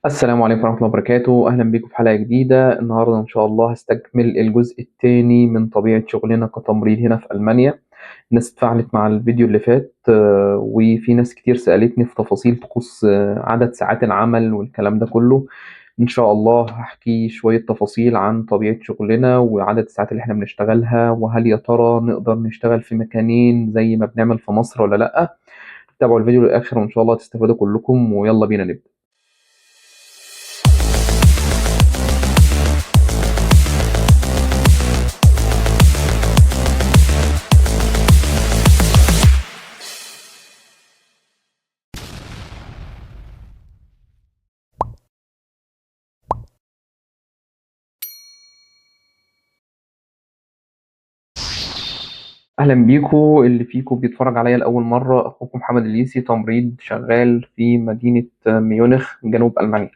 السلام عليكم ورحمة الله وبركاته. أهلا بكم في حلقة جديدة. النهاردة إن شاء الله هستكمل الجزء الثاني من طبيعة شغلنا كتمريض هنا في ألمانيا. الناس اتفاعلت مع الفيديو اللي فات، وفي ناس كتير سألتني في تفاصيل تخص عدد ساعات العمل والكلام ده كله. إن شاء الله هحكي شوية تفاصيل عن طبيعة شغلنا وعدد الساعات اللي احنا بنشتغلها، وهل يا ترى نقدر نشتغل في مكانين زي ما بنعمل في مصر ولا لأ. تابعوا الفيديو للآخر وإن شاء الله تستفادوا كلكم، ويلا بينا نبدأ. اهلا بيكو. اللي فيكو بيتفرج عليا لاول مره، اخوكم محمد اليسي، تمريض شغال في مدينه ميونخ جنوب المانيا.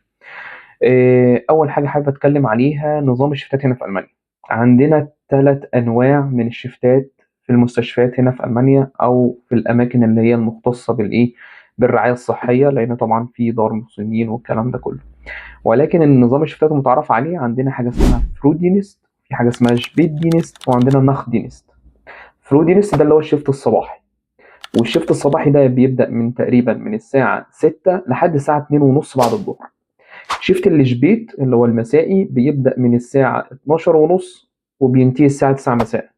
اول حاجه حابب اتكلم عليها نظام الشفتات هنا في المانيا. عندنا 3 انواع من الشفتات في المستشفيات هنا في المانيا، او في الاماكن اللي هي المختصه بالرعايه الصحيه، لان طبعا في دار مسنين والكلام ده كله. ولكن النظام الشفتات المتعارف عليه عندنا حاجه اسمها فرودينست، في حاجه اسمها شبيدينست، وعندنا نخدينست. فرودينست ده اللي هو الشفت الصباحي، والشفت الصباحي ده بيبدأ من تقريبا من الساعة 6 لحد الساعة 2 ونص بعد الظهر. شفت الشبيت اللي هو المسائي بيبدأ من الساعة 12 ونص وبينتهي الساعة 9 مساء.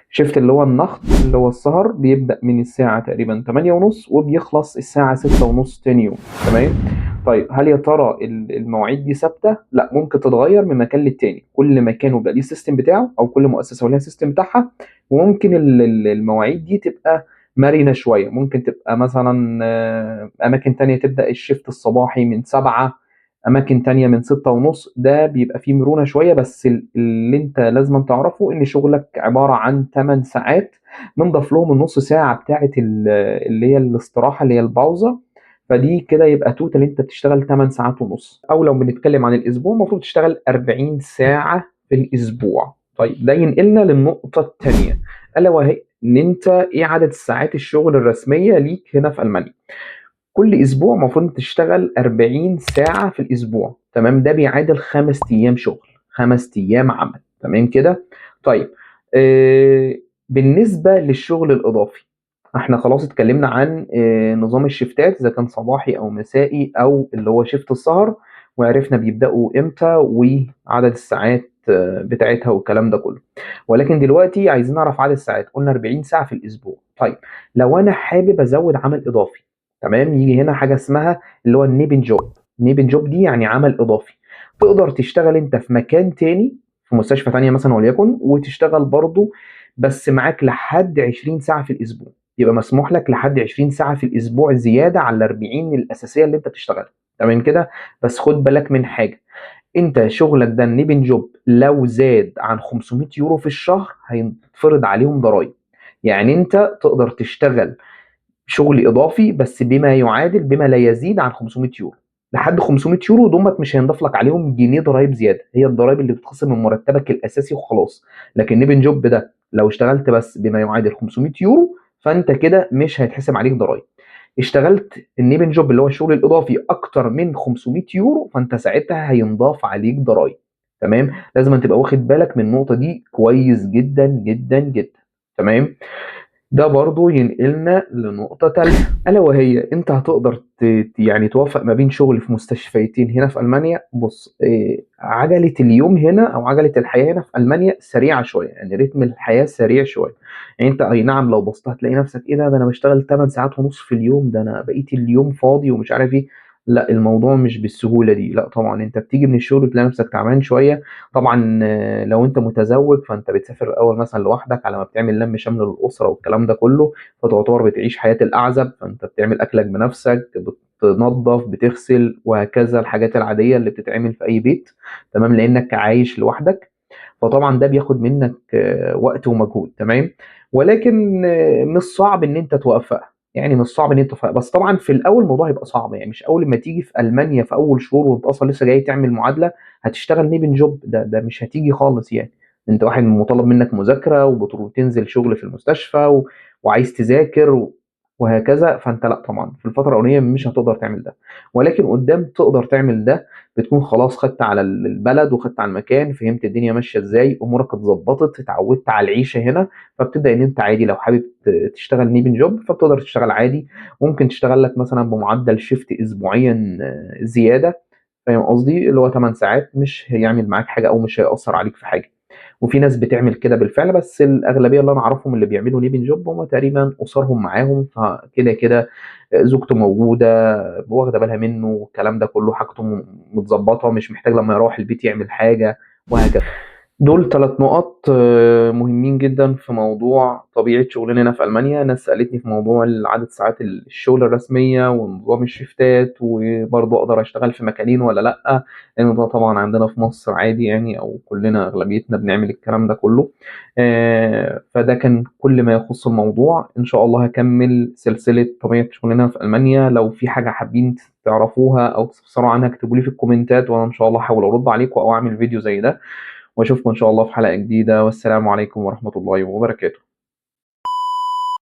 شفت اللي هو النخت اللي هو السهر بيبدأ من الساعة تقريبا 8 ونص وبيخلص الساعة 6 ونص تاني يوم. تمام. طيب هل يا ترى المواعيد دي ثابتة؟ لا، ممكن تتغير من مكان للتاني، كل مكان وبقى ليه السيستم بتاعه، او كل مؤسسة وليها السيستم بتاعها. وممكن المواعيد دي تبقى مرنة شوية، ممكن تبقى مثلا أماكن تانية تبدأ الشفت الصباحي من 7، أماكن تانية من 6 ونص. ده بيبقى فيه مرونة شوية، بس اللي أنت لازم تعرفه إن شغلك عبارة عن 8 ساعات، بنضاف لهم النص ساعة بتاعة اللي هي الاستراحة اللي هي الباوزة. فدي كده يبقى توتال انت بتشتغل 8 ساعات ونص. او لو بنتكلم عن الاسبوع المفروض تشتغل 40 ساعة في الاسبوع. طيب ده ينقلنا للنقطة الثانية، الا وهي ان انت ايه عدد ساعات الشغل الرسمية ليك هنا في المانيا. كل اسبوع المفروض تشتغل 40 ساعة في الاسبوع. تمام، ده بيعادل 5 ايام شغل، 5 ايام عمل. تمام كده. طيب، بالنسبة للشغل الاضافي، احنا خلاص اتكلمنا عن نظام الشفتات اذا كان صباحي او مسائي او اللي هو شفت السهر، وعرفنا بيبدأوا امتى وعدد الساعات بتاعتها والكلام ده كله. ولكن دلوقتي عايزين نعرف عدد الساعات. قلنا 40 ساعة في الاسبوع. طيب لو انا حابب ازود عمل اضافي، تمام، يجي هنا حاجة اسمها اللي هو النيبن جوب. النيبن جوب دي يعني عمل اضافي. تقدر تشتغل انت في مكان تاني، في مستشفى تانية مثلا وليكن، وتشتغل برضو بس معاك لحد 20 ساعة في الاسبوع. يبقى مسموح لك لحد 20 ساعة في الأسبوع زيادة على ال 40 الأساسية اللي أنت بتشتغلها. تمام كده. بس خد بالك من حاجة، أنت شغلك ده النيبن جوب لو زاد عن 500 يورو في الشهر هيتفرض عليهم ضرائب. يعني أنت تقدر تشتغل شغل إضافي بس بما لا يزيد عن 500 يورو. لحد 500 يورو دومت مش هينضاف لك عليهم جنيه ضرايب زيادة، هي الضرايب اللي بتخصم من مرتبك الأساسي وخلاص. لكن نيبن جوب ده لو اشتغلت بس بما يعادل 500 يورو فانت كده مش هيتحسب عليك ضرايب. اشتغلت النيبن جوب اللي هو الشغل الاضافي اكتر من 500 يورو فانت ساعتها هينضاف عليك ضرايب. تمام، لازم تبقى واخد بالك من النقطه دي كويس جدا جدا جدا. تمام. ده برضو ينقلنا لنقطة تالتة، ألا وهي أنت هتقدر يعني توفق ما بين شغل في مستشفيتين هنا في ألمانيا. بص، عجلة اليوم هنا أو عجلة الحياة هنا في ألمانيا سريعة شوية، يعني رتم الحياة سريع شوية. يعني أنت أي نعم لو بصيت هتلاقي نفسك إيه ده أنا بشتغل 8 ساعات ونص في اليوم، ده أنا بقيت اليوم فاضي ومش عارف إيه. لا، الموضوع مش بالسهولة دي. لا طبعا، أنت بتيجي من الشغل تلاقي نفسك تعبان شوية. طبعا لو انت متزوج فانت بتسافر الاول مثلا لوحدك على ما بتعمل لم شمل للاسره والكلام ده كله، فتعتبر بتعيش حياه الاعزب، فانت بتعمل اكلك بنفسك، بتنظف، بتغسل، وهكذا الحاجات العاديه اللي بتتعمل في اي بيت. تمام، لانك عايش لوحدك. فطبعا ده بياخد منك وقت ومجهود. تمام. ولكن مش صعب ان انت توفقها، يعني مش صعب ان انت توفقها. بس طبعا في الاول الموضوع هيبقى صعب، يعني مش اول ما تيجي في المانيا في اول شهور وانت اصلا لسه جاي تعمل معادله هتشتغل نيبن جوب. ده مش هتيجي خالص يعني. انت واحد مطالب منك مذاكره وتنزل شغل في المستشفى وعايز تذاكر وهكذا. فأنت لأ طبعًا في الفترة الأولانية مش هتقدر تعمل ده، ولكن قدّام تقدر تعمل ده. بتكون خلاص خدت على البلد وخدت على المكان، فهمت الدنيا ماشية إزاي، أمورك اتضبطت، اتعودت على العيشة هنا، فبتبدأ إن أنت عادي لو حابب تشتغل نيبن جوب فبتقدر تشتغل عادي. ممكن تشتغل لك مثلًا بمعدل شيفت أسبوعيًا زيادة، فاهم قصدي؟ اللي هو 8 ساعات مش هيعمل معاك حاجة أو مش هيأثّر عليك في حاجة. وفي ناس بتعمل كده بالفعل، بس الأغلبية اللي أنا أعرفهم اللي بيعملوا نيبن جوب هم تقريبًا أسرهم معاهم، فكده زوجته موجودة واخدة بالها منه والكلام ده كله، حاجته متضبطة، مش محتاج لمّا يروّح البيت يعمل حاجة وهكذا. دول 3 نُقط مهمين جدًا في موضوع طبيعة شغلنا هنا في ألمانيا. ناس سألتني في موضوع عدد ساعات الشغل الرسمية ونظام الشيفتات، وبرضه أقدر أشتغل في مكانين والّا لأ، لإن ده طبعًا عندنا في مصر عادي يعني، أو كلنا أغلبيتنا بنعمل الكلام ده كله. فده كان كل ما يخُص الموضوع. إن شاء الله هاكمّل سلسلة طبيعة شغلنا في ألمانيا. لو في حاجة حابين تعرفوها أو تستفسروا عنها اكتبوا لي في الكومنتات، وأنا إن شاء الله هاحاول أرُد عليكم أو أعمل فيديو زي ده. واشوفكم ان شاء الله في حلقة جديدة، والسلام عليكم ورحمة الله وبركاته.